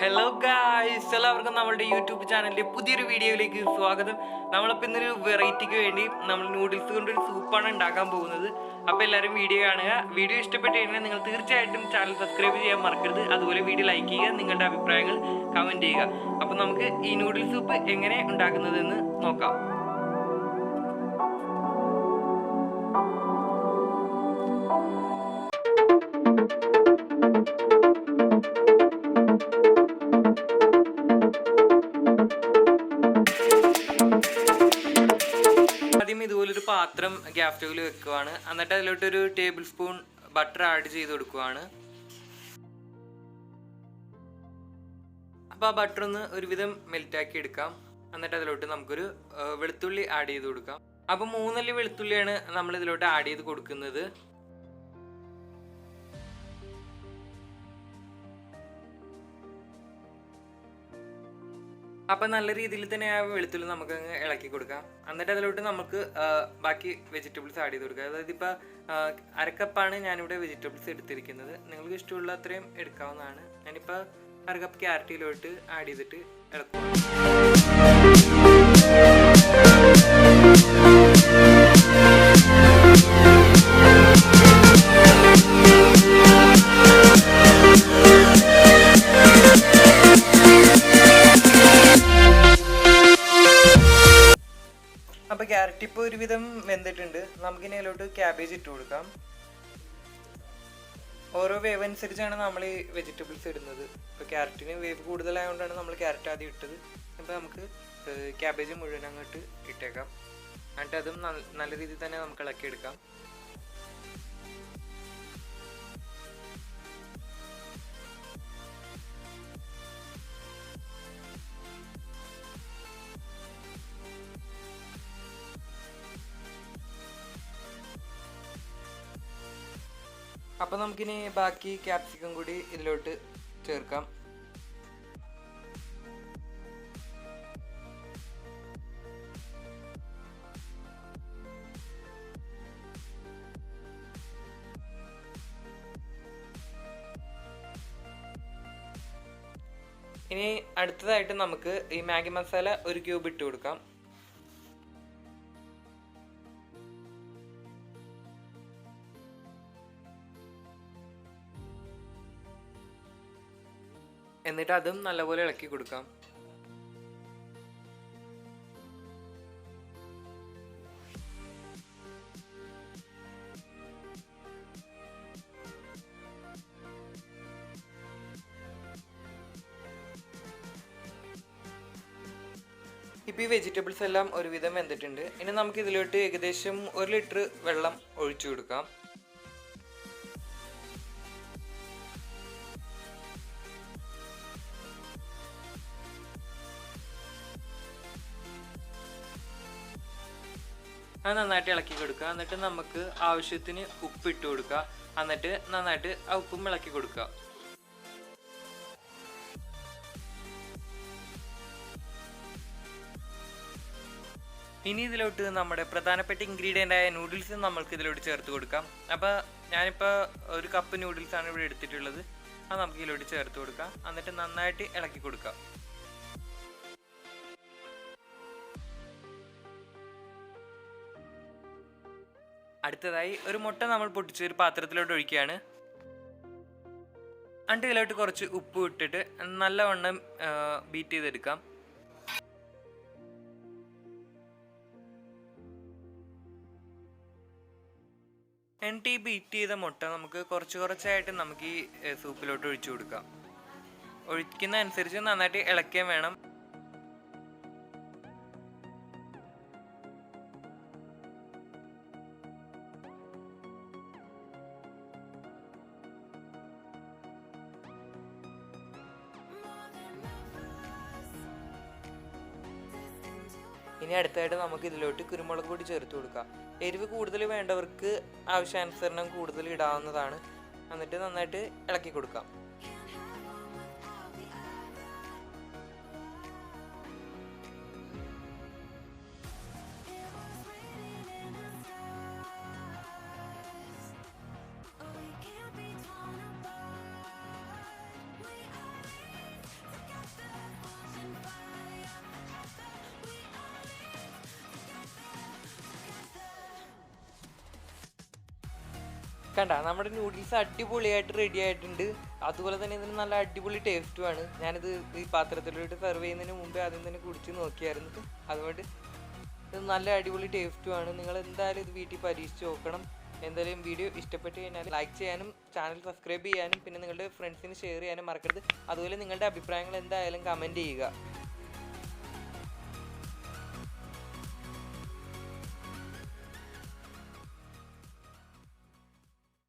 Hello guys, എല്ലാവർക്കും നമ്മുടെ YouTube ചാനലിലെ പുതിയൊരു വീഡിയോയിലേക്ക് സ്വാഗതം. നമ്മളിപ്പോൾ ഇന്നൊരു വെറൈറ്റിക്ക് വേണ്ടി നമ്മൾ നൂഡിൽസ് കൊണ്ടൊരു സൂപ്പാണ് ഉണ്ടാക്കാൻ പോകുന്നത്. അപ്പോൾ എല്ലാവരും വീഡിയോ കാണുക. വീഡിയോ ഇഷ്ടപ്പെട്ട് കഴിഞ്ഞാൽ നിങ്ങൾ തീർച്ചയായിട്ടും ചാനൽ സബ്സ്ക്രൈബ് ചെയ്യാൻ മറക്കരുത്. അതുപോലെ വീഡിയോ ലൈക്ക് ചെയ്യുക, നിങ്ങളുടെ അഭിപ്രായങ്ങൾ കമൻറ്റ് ചെയ്യുക. അപ്പോൾ നമുക്ക് ഈ നൂഡിൽസ് സൂപ്പ് എങ്ങനെ ഉണ്ടാക്കുന്നതെന്ന് നോക്കാം. ആദ്യം ഇതുപോലൊരു പാത്രം ഗ്യാസ് സ്റ്റൗവിൽ വെക്കുവാണ്. എന്നിട്ട് അതിലോട്ടൊരു ടേബിൾ സ്പൂൺ ബട്ടർ ആഡ് ചെയ്ത് കൊടുക്കുവാണ്. അപ്പോൾ ആ ബട്ടർ ഒന്ന് ഒരുവിധം മെൽറ്റാക്കി എടുക്കാം. എന്നിട്ട് അതിലോട്ട് നമുക്കൊരു വെളുത്തുള്ളി ആഡ് ചെയ്ത് കൊടുക്കാം. അപ്പോൾ 3 അല്ലി വെളുത്തുള്ളിയാണ് നമ്മൾ ഇതിലോട്ട് ആഡ് ചെയ്ത് കൊടുക്കുന്നത്. അപ്പം നല്ല രീതിയിൽ തന്നെ ആ വെളുത്തുള്ളി നമുക്ക് ഇളക്കി കൊടുക്കാം. എന്നിട്ട് അതിലോട്ട് നമുക്ക് ബാക്കി വെജിറ്റബിൾസ് ആഡ് ചെയ്ത് കൊടുക്കാം. അതായത് ഇപ്പോൾ അരക്കപ്പാണ് ഞാനിവിടെ വെജിറ്റബിൾസ് എടുത്തിരിക്കുന്നത്. നിങ്ങൾക്ക് ഇഷ്ടമുള്ള അത്രയും എടുക്കാവുന്നതാണ്. ഞാനിപ്പോൾ അരക്കപ്പ് ക്യാരറ്റിലോട്ട് ആഡ് ചെയ്തിട്ട് ഇളക്കും. അപ്പോൾ ക്യാരറ്റ് ഇപ്പോൾ ഒരുവിധം വെന്തിട്ടുണ്ട്. നമുക്കിനി അതിലോട്ട് ക്യാബേജ് ഇട്ട് കൊടുക്കാം. ഓരോ വേവ് അനുസരിച്ചാണ് നമ്മൾ ഈ വെജിറ്റബിൾസ് ഇടുന്നത്. ഇപ്പോൾ ക്യാരറ്റിന് വേവ് കൂടുതലായതുകൊണ്ടാണ് നമ്മൾ ക്യാരറ്റ് ആദ്യം ഇട്ടത്. അപ്പോൾ നമുക്ക് ക്യാബേജ് മുഴുവൻ അങ്ങോട്ട് ഇട്ടേക്കാം. എന്നിട്ട് അതും നല്ല രീതിയിൽ തന്നെ നമുക്ക് ഇളക്കിയെടുക്കാം. അപ്പോൾ നമുക്കിനി ബാക്കി ക്യാപ്സിക്കം കൂടി ഇതിലോട്ട് ചേർക്കാം. ഇനി അടുത്തതായിട്ട് നമുക്ക് ഈ മാഗി മസാല ഒരു ക്യൂബ് ഇട്ട് കൊടുക്കാം. എന്നിട്ട് അതും നല്ലപോലെ ഇളക്കി കൊടുക്കാം. ഇപ്പോൾ ഈ വെജിറ്റബിൾസ് എല്ലാം ഒരുവിധം വെന്തിട്ടുണ്ട്. ഇനി നമുക്ക് ഇതിലോട്ട് ഏകദേശം 1 ലിറ്റർ വെള്ളം ഒഴിച്ചു കൊടുക്കാം. അത് നന്നായിട്ട് ഇളക്കി കൊടുക്കുക. എന്നിട്ട് നമുക്ക് ആവശ്യത്തിന് ഉപ്പ് ഇട്ട് കൊടുക്കുക. എന്നിട്ട് നന്നായിട്ട് ആ ഉപ്പും ഇളക്കി കൊടുക്കുക. ഇനി ഇതിലോട്ട് നമ്മുടെ പ്രധാനപ്പെട്ട ഇൻഗ്രീഡിയൻ്റ് ആയ നൂഡിൽസ് നമ്മൾക്ക് ഇതിലോട്ട് ചേർത്ത് കൊടുക്കാം. അപ്പോൾ ഞാനിപ്പോൾ 1 കപ്പ് നൂഡിൽസാണ് ഇവിടെ എടുത്തിട്ടുള്ളത്. അത് നമുക്ക് ഇതിലോട്ട് ചേർത്ത് കൊടുക്കാം. എന്നിട്ട് നന്നായിട്ട് ഇളക്കി കൊടുക്കാം. അടുത്തതായി ഒരു മുട്ട നമ്മൾ പൊട്ടിച്ച് ഒരു പാത്രത്തിലോട്ട് ഒഴിക്കുകയാണ്. എന്നിട്ട് ഇതിലോട്ട് കുറച്ച് ഉപ്പ് ഇട്ടിട്ട് നല്ലവണ്ണം ബീറ്റ് ചെയ്തെടുക്കാം. എന്നിട്ട് ഈ ബീറ്റ് ചെയ്ത മുട്ട നമുക്ക് കുറച്ചായിട്ട് നമുക്ക് ഈ സൂപ്പിലോട്ട് ഒഴിച്ചു കൊടുക്കാം. ഒഴിക്കുന്ന അനുസരിച്ച് നന്നായിട്ട് ഇളക്കുകയും വേണം. ഇനി അടുത്തായിട്ട് നമുക്ക് ഇതിലോട്ട് കുരുമുളക് പൊടി ചേർത്ത് കൊടുക്കാം. എരിവ് കൂടുതൽ വേണ്ടവർക്ക് ആവശ്യാനുസരണം കൂടുതൽ ഇടാവുന്നതാണ്. എന്നിട്ട് നന്നായിട്ട് ഇളക്കി കൊടുക്കാം. കണ്ട നമ്മുടെ നൂഡിൽസ് അടിപൊളിയായിട്ട് റെഡി ആയിട്ടുണ്ട്. അതുപോലെ തന്നെ ഇതിന് നല്ല അടിപൊളി ടേസ്റ്റുമാണ്. ഞാനിത് ഈ പാത്രത്തിലോട്ട് സെർവ് ചെയ്യുന്നതിന് മുമ്പേ ആദ്യം തന്നെ കുടിച്ച് നോക്കിയായിരുന്നു. അതുകൊണ്ട് ഇത് നല്ല അടിപൊളി ടേസ്റ്റുമാണ്. നിങ്ങൾ എന്തായാലും ഇത് വീട്ടിൽ പരീക്ഷിച്ച് നോക്കണം. എന്തായാലും വീഡിയോ ഇഷ്ടപ്പെട്ട് കഴിഞ്ഞാൽ ലൈക്ക് ചെയ്യാനും ചാനൽ സബ്സ്ക്രൈബ് ചെയ്യാനും പിന്നെ നിങ്ങളുടെ ഫ്രണ്ട്സിന് ഷെയർ ചെയ്യാനും മറക്കരുത്. അതുപോലെ നിങ്ങളുടെ അഭിപ്രായങ്ങൾ എന്തായാലും കമൻറ്റ് ചെയ്യുക.